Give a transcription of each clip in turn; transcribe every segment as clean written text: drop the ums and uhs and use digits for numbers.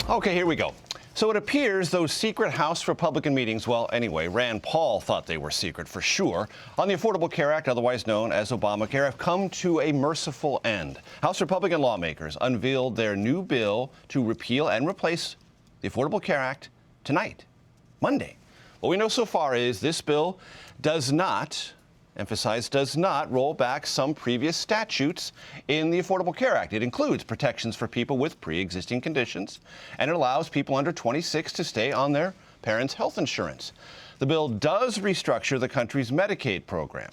Okay, here we go. So it appears those secret House Republican meetings, well, anyway, Rand Paul thought they were secret for sure, on the Affordable Care Act, otherwise known as Obamacare, have come to a merciful end. House Republican lawmakers unveiled their new bill to repeal and replace the Affordable Care Act tonight, Monday. What we know so far is this bill does not, emphasize, does not roll back some previous statutes in the Affordable Care Act. It includes protections for people with pre-existing conditions, and it allows people under 26 to stay on their parents' health insurance. The bill does restructure the country's Medicaid program.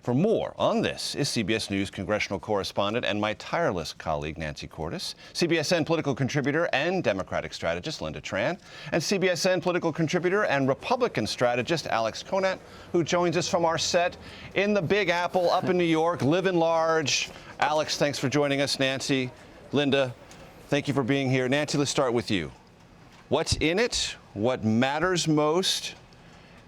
For more on this is CBS News Congressional correspondent and my tireless colleague, Nancy Cordes, CBSN political contributor and Democratic strategist, Lynda Tran, and CBSN political contributor and Republican strategist, Alex Conant, who joins us from our set in the Big Apple up in New York, living large. Alex, thanks for joining us. Nancy, Lynda, thank you for being here. Nancy, let's start with you. What's in it? What matters most?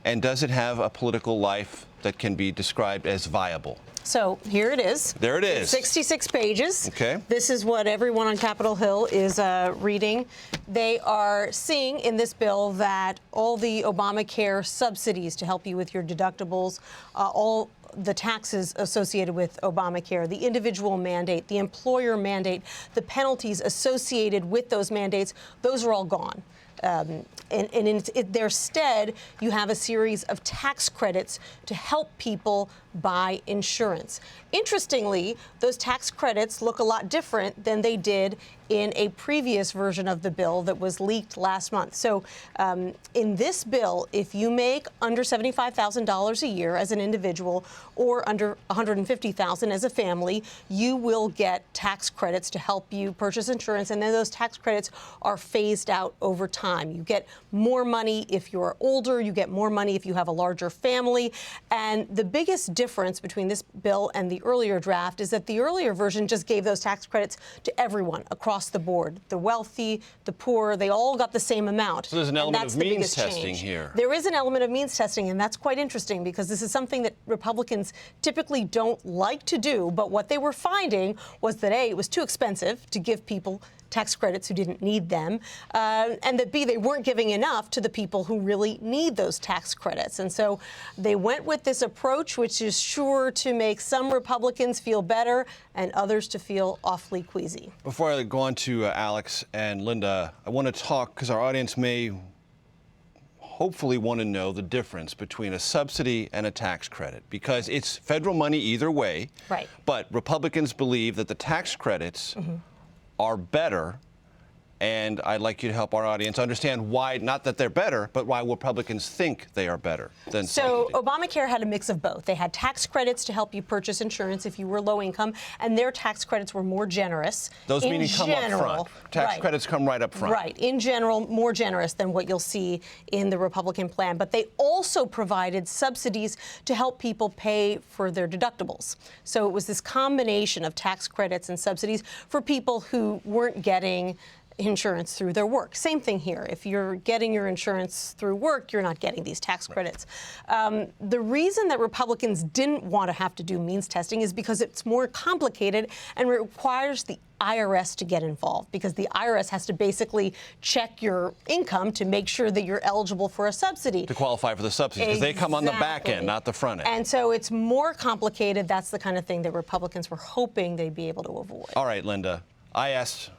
And does it have a political life that can be described as viable? So here it is. There it is. 66 pages. Okay. This is what everyone on Capitol Hill is reading. They are seeing in this bill that all the Obamacare subsidies to help you with your deductibles, all the taxes associated with Obamacare, the individual mandate, the employer mandate, the penalties associated with those mandates, those are all gone. And in their stead, you have a series of tax credits to help people buy insurance. Interestingly, those tax credits look a lot different than they did in a previous version of the bill that was leaked last month. So in this bill, if you make under $75,000 a year as an individual or under $150,000 as a family, you will get tax credits to help you purchase insurance, and then those tax credits are phased out over time. You get more money if you're older, you get more money if you have a larger family, and the biggest difference between this bill and the earlier draft is that the earlier version just gave those tax credits to everyone across the board. The wealthy, the poor, they all got the same amount. So there's an element of means testing here. There is an element of means testing, and that's quite interesting because this is something that Republicans typically don't like to do. But what they were finding was that A, it was too expensive to give people tax credits who didn't need them, and that B, they weren't giving enough to the people who really need those tax credits. And so they went with this approach, which is sure to make some Republicans feel better and others to feel awfully queasy. Before I go on to Alex and Lynda, I want to talk, because our audience may hopefully want to know the difference between a subsidy and a tax credit, because it's federal money either way. Right. But Republicans believe that the tax credits are better, and I'd like you to help our audience understand why, not that they're better, but why Republicans think they are better than So subsidy. Obamacare had a mix of both. They had tax credits to help you purchase insurance if you were low income, and their tax credits were more generous. Those meaning come up front. Tax credits come right up front. Right. In general, more generous than what you'll see in the Republican plan. But they also provided subsidies to help people pay for their deductibles. So it was this combination of tax credits and subsidies for people who weren't getting insurance through their work. Same thing here. If you're getting your insurance through work, you're not getting these tax credits. The reason that Republicans didn't want to have to do means testing is because it's more complicated and requires the IRS to get involved, because the IRS has to basically check your income to make sure that you're eligible for a subsidy. To qualify for the subsidy, because they come on the back end, not the front end. And so it's more complicated. That's the kind of thing that Republicans were hoping they'd be able to avoid. All right, Lynda, I asked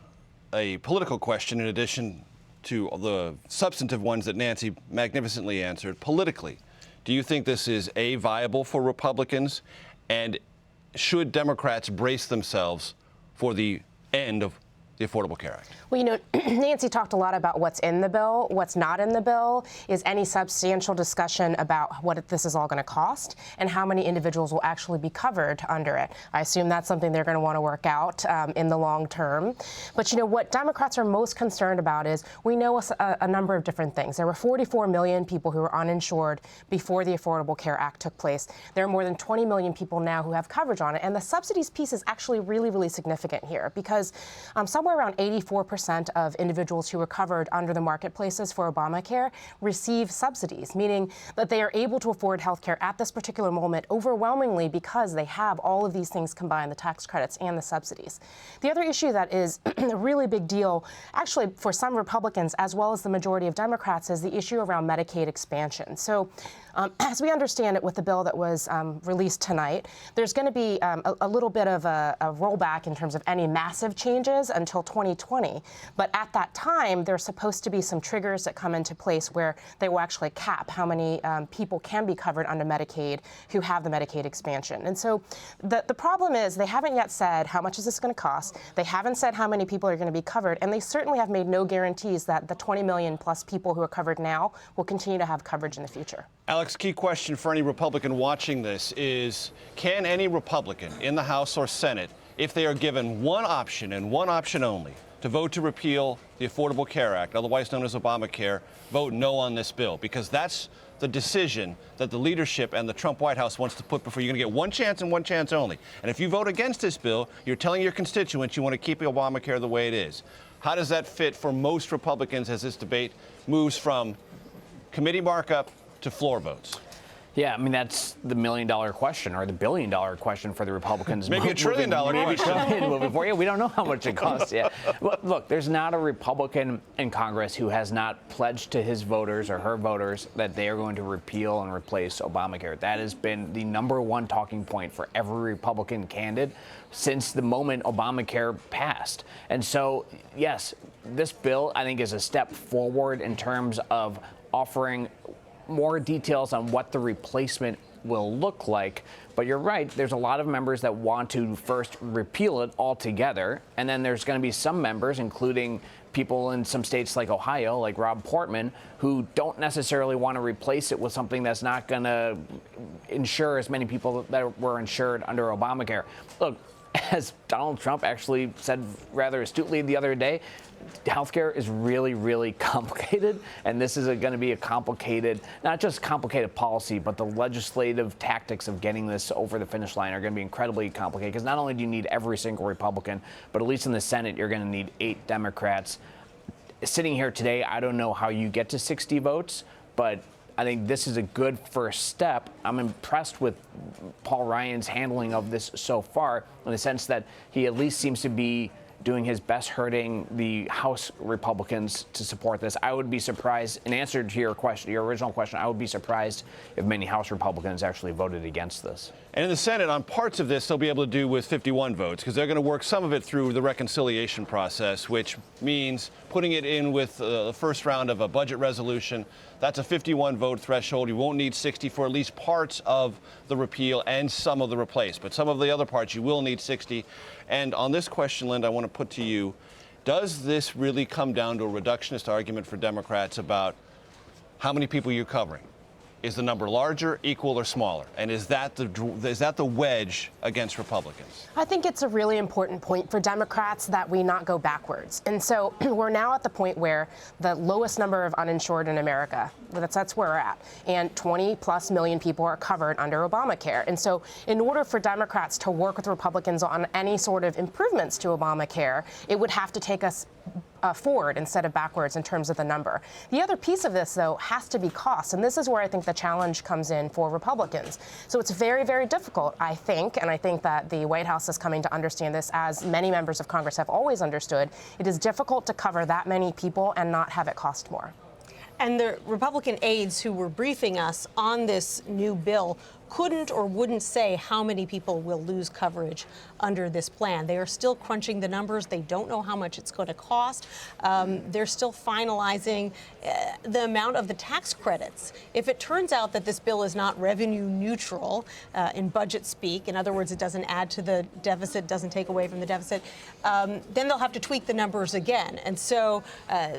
a political question in addition to the substantive ones that Nancy magnificently answered. Politically, do you think this is A, viable for Republicans, and should Democrats brace themselves for the end of the Affordable Care Act? Well, you know, Nancy talked a lot about what's in the bill. What's not in the bill is any substantial discussion about what this is all going to cost and how many individuals will actually be covered under it. I assume that's something they're going to want to work out in the long term. But, you know, what Democrats are most concerned about is we know a number of different things. There were 44 million people who were uninsured before the Affordable Care Act took place. There are more than 20 million people now who have coverage on it. And the subsidies piece is actually really, really significant here, because someone somewhere around 84% of individuals who were covered under the marketplaces for Obamacare receive subsidies, meaning that they are able to afford health care at this particular moment overwhelmingly because they have all of these things combined, the tax credits and the subsidies. The other issue that is a really big deal, actually for some Republicans as well as the majority of Democrats, is the issue around Medicaid expansion. So as we understand it with the bill that was released tonight, there's going to be a little bit of a rollback in terms of any massive changes until 2020. But at that time, there's supposed to be some triggers that come into place where they will actually cap how many people can be covered under Medicaid who have the Medicaid expansion. And so the problem is they haven't yet said how much is this going to cost. They haven't said how many people are going to be covered. And they certainly have made no guarantees that the 20 million plus people who are covered now will continue to have coverage in the future. Alex, key question for any Republican watching this is, can any Republican in the House or Senate, if they are given one option and one option only, to vote to repeal the Affordable Care Act, otherwise known as Obamacare, vote no on this bill? Because that's the decision that the leadership and the Trump White House wants to put before. You're going to get one chance and one chance only. And if you vote against this bill, you're telling your constituents you want to keep Obamacare the way it is. How does that fit for most Republicans as this debate moves from committee markup to floor votes? Yeah, I mean, that's the $1 million question or the $1 billion question for the Republicans. Maybe $1 trillion question. Moving forward. Yeah, we don't know how much it costs yet. Look, there's not a Republican in Congress who has not pledged to his voters or her voters that they are going to repeal and replace Obamacare. That has been the #1 talking point for every Republican candidate since the moment Obamacare passed. And so, yes, this bill, I think, is a step forward in terms of offering more details on what the replacement will look like. But you're right, there's a lot of members that want to first repeal it altogether. And then there's going to be some members, including people in some states like Ohio, like Rob Portman, who don't necessarily want to replace it with something that's not going to insure as many people that were insured under Obamacare. Look, as Donald Trump actually said rather astutely the other day, healthcare is really, really complicated, and this is going to be a complicated, not just complicated policy, but the legislative tactics of getting this over the finish line are going to be incredibly complicated, because not only do you need every single Republican, but at least in the Senate, you're going to need 8 Democrats. Sitting here today, I don't know how you get to 60 votes, but I think this is a good first step. I'm impressed with Paul Ryan's handling of this so far, in the sense that he at least seems to be doing his best hurting the House Republicans to support this. I would be surprised, in answer to your question, your original question, I would be surprised if many House Republicans actually voted against this. And in the Senate, on parts of this, they'll be able to do with 51 votes, because they're going to work some of it through the reconciliation process, which means putting it in with the first round of a budget resolution. That's a 51 vote threshold. You won't need 60 for at least parts of the repeal and some of the replace. But some of the other parts, you will need 60. And on this question, Lynda, I want to put to you, does this really come down to a reductionist argument for Democrats about how many people you're covering? Is the number larger, equal, or smaller? And is that the wedge against Republicans? I think it's a really important point for Democrats that we not go backwards. And so we're now at the point where the lowest number of uninsured in America, that's where we're at, and 20+ million people are covered under Obamacare. And so in order for Democrats to work with Republicans on any sort of improvements to Obamacare, it would have to take us forward instead of backwards in terms of the number. The other piece of this, though, has to be cost, and this is where I think the challenge comes in for Republicans. So it's very, very difficult, I think, and I think that the White House is coming to understand this, as many members of Congress have always understood. It is difficult to cover that many people and not have it cost more. And the Republican aides who were briefing us on this new bill couldn't or wouldn't say how many people will lose coverage under this plan. They are still crunching the numbers. They don't know how much it's going to cost. They're still finalizing the amount of the tax credits. If it turns out that this bill is not revenue neutral in budget speak, in other words, it doesn't add to the deficit, doesn't take away from the deficit, then they'll have to tweak the numbers again. And so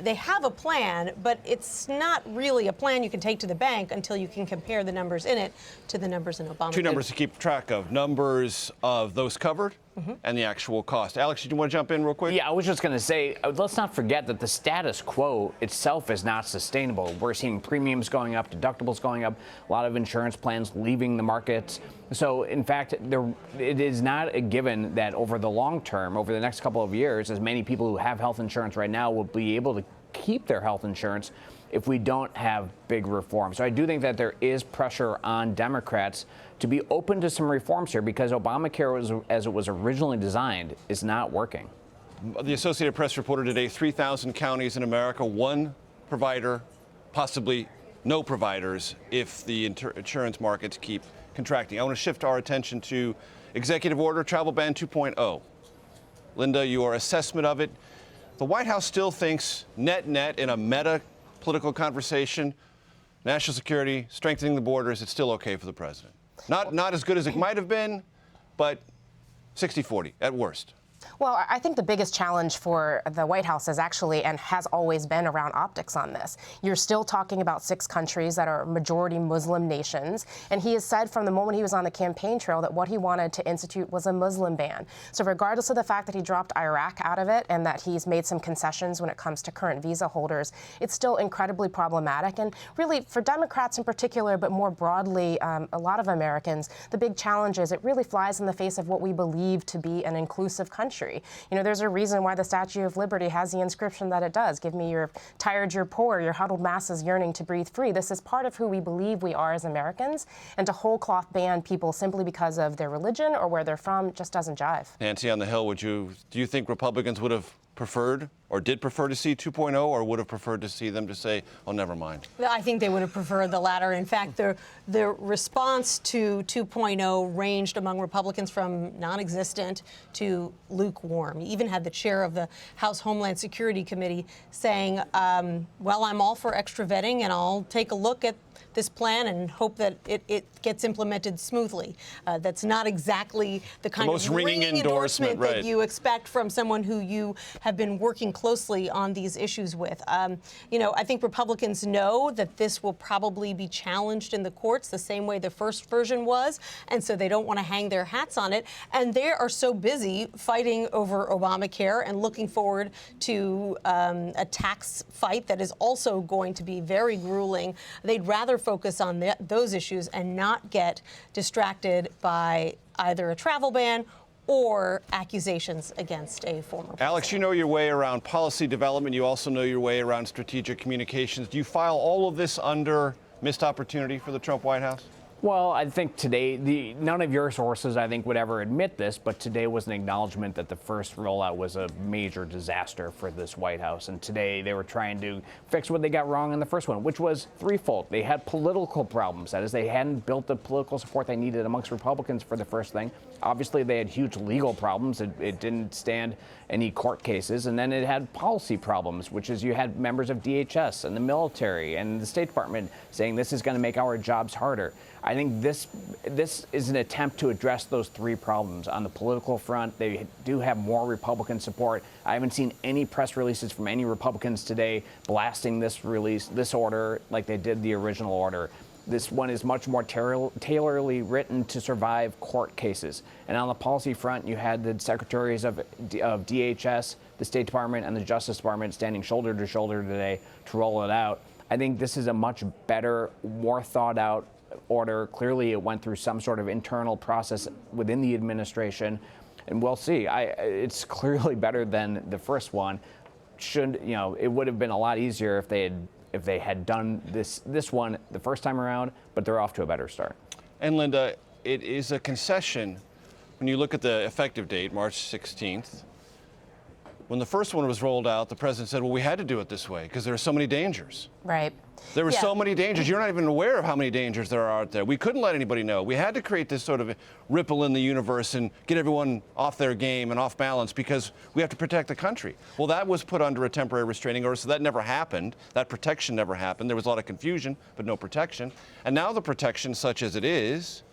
they have a plan, but it's not really a plan you can take to the bank until you can compare the numbers in it to the numbers numbers in Obamacare. Two numbers to keep track of: numbers of those covered and the actual cost. Alex, did you want to jump in real quick? Yeah, I was just going to say, let's not forget that the status quo itself is not sustainable. We're seeing premiums going up, deductibles going up, a lot of insurance plans leaving the markets. So, in fact, it is not a given that over the long term, over the next couple of years, as many people who have health insurance right now will be able to keep their health insurance if we don't have big reform. So I do think that there is pressure on Democrats to be open to some reforms here, because Obamacare, as it was originally designed, is not working. The Associated Press reported today 3,000 counties in America, one provider, possibly no providers if the insurance markets keep contracting. I want to shift our attention to Executive Order Travel Ban 2.0. Lynda, your assessment of it. The White House still thinks net in a meta political conversation, national security, strengthening the borders, it's still okay for the president. Not as good as it might have been, but 60-40 at worst. Well, I think the biggest challenge for the White House is actually, and has always been, around optics on this. You're still talking about 6 countries that are majority Muslim nations, and he has said from the moment he was on the campaign trail that what he wanted to institute was a Muslim ban. So regardless of the fact that he dropped Iraq out of it and that he's made some concessions when it comes to current visa holders, it's still incredibly problematic. And really, for Democrats in particular, but more broadly, a lot of Americans, the big challenge is it really flies in the face of what we believe to be an inclusive country. You know, there's a reason why the Statue of Liberty has the inscription that it does. Give me your tired, your poor, your huddled masses yearning to breathe free. This is part of who we believe we are as Americans, and to whole cloth ban people simply because of their religion or where they're from just doesn't jive. Nancy on the Hill, do you think Republicans would have preferred or did prefer to see 2.0, or would have preferred to see them to say, oh, never mind? I think they would have preferred the latter. In fact, the response to 2.0 ranged among Republicans from non-existent to lukewarm. You even had the chair of the House Homeland Security Committee saying, well, I'm all for extra vetting, and I'll take a look at this plan and hope that it gets implemented smoothly. That's not exactly the kind most of ringing endorsement that you expect from someone who you have been working closely on these issues with. You know, I think Republicans know that this will probably be challenged in the courts the same way the first version was, and so they don't want to hang their hats on it. And they are so busy fighting over Obamacare and looking forward to a tax fight that is also going to be very grueling. They'd rather focus on those issues and not get distracted by either a travel ban or accusations against a former president. Alex, you know your way around policy development. You also know your way around strategic communications. Do you file all of this under missed opportunity for the Trump White House? Well, I think today, none of your sources, I think, would ever admit this, but today was an acknowledgement that the first rollout was a major disaster for this White House. And today they were trying to fix what they got wrong in the first one, which was threefold. They had political problems. That is, they hadn't built the political support they needed amongst Republicans for the first thing. Obviously, they had huge legal problems. It didn't stand any court cases. And then it had policy problems, which is you had members of DHS and the military and the State Department saying this is going to make our jobs harder. I think this is an attempt to address those 3 problems. On the political front, they do have more Republican support. I haven't seen any press releases from any Republicans today blasting this order like they did the original order. This one is much more tailorly written to survive court cases. And on the policy front, you had the secretaries of DHS, the State Department, and the Justice Department standing shoulder to shoulder today to roll it out. I think this is a much better, more thought out order. Clearly, it went through some sort of internal process within the administration, and we'll see. It's clearly better than the first one. It would have been a lot easier if they had done this one the first time around, but they're off to a better start. And Lynda, it is a concession when you look at the effective date, March 16th. When the first one was rolled out, the president said, well, we had to do it this way because there are so many dangers. Right. There were so many dangers. You're not even aware of how many dangers there are out there. We couldn't let anybody know. We had to create this sort of ripple in the universe and get everyone off their game and off balance because we have to protect the country. Well, that was put under a temporary restraining order, so that never happened. That protection never happened. There was a lot of confusion, but no protection. And now the protection, such as it is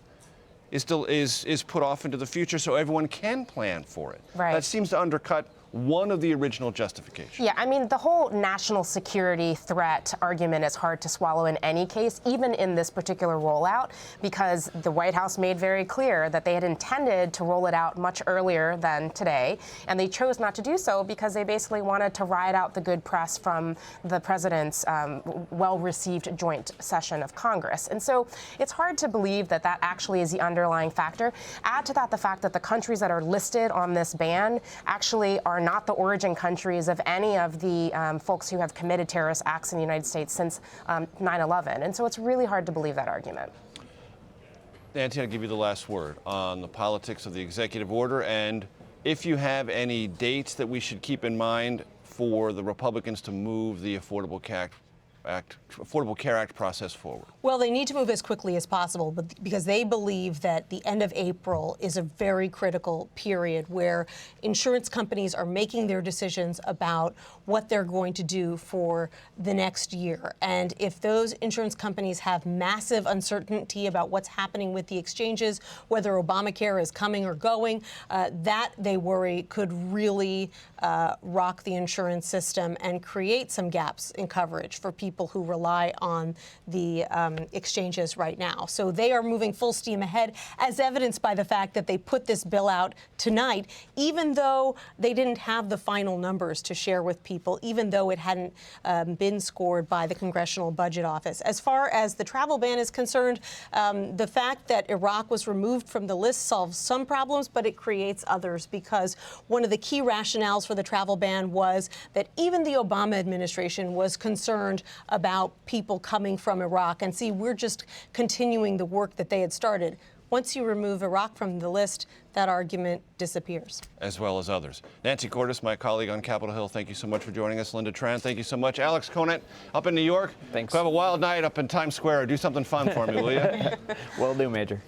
put off into the future so everyone can plan for it. Right. That seems to undercut one of the original justifications. Yeah, I mean, the whole national security threat argument is hard to swallow in any case, even in this particular rollout, because the White House made very clear that they had intended to roll it out much earlier than today, and they chose not to do so because they basically wanted to ride out the good press from the president's well-received joint session of Congress. And so it's hard to believe that that actually is the underlying factor. Add to that the fact that the countries that are listed on this ban actually are not the origin countries of any of the folks who have committed terrorist acts in the United States since 9/11. And so it's really hard to believe that argument. Nancy, I'll give you the last word on the politics of the executive order, and if you have any dates that we should keep in mind for the Republicans to move the Affordable Care Act process forward. Well, they need to move as quickly as possible, but because they believe that the end of April is a very critical period where insurance companies are making their decisions about what they're going to do for the next year. And if those insurance companies have massive uncertainty about what's happening with the exchanges, whether Obamacare is coming or going, that they worry could really rock the insurance system and create some gaps in coverage for people who rely on the exchanges right now. So they are moving full steam ahead, as evidenced by the fact that they put this bill out tonight, even though they didn't have the final numbers to share with people, even though it hadn't been scored by the Congressional Budget Office. As far as the travel ban is concerned, the fact that Iraq was removed from the list solves some problems, but it creates others, because one of the key rationales for the travel ban was that even the Obama administration was concerned about people coming from Iraq. And see, we're just continuing the work that they had started. Once you remove Iraq from the list, that argument disappears. As well as others. Nancy Cordes, my colleague on Capitol Hill, thank you so much for joining us. Lynda Tran, thank you so much. Alex Conant, up in New York. Thanks. Have a wild night up in Times Square. Do something fun for me, will you? Will do, Major.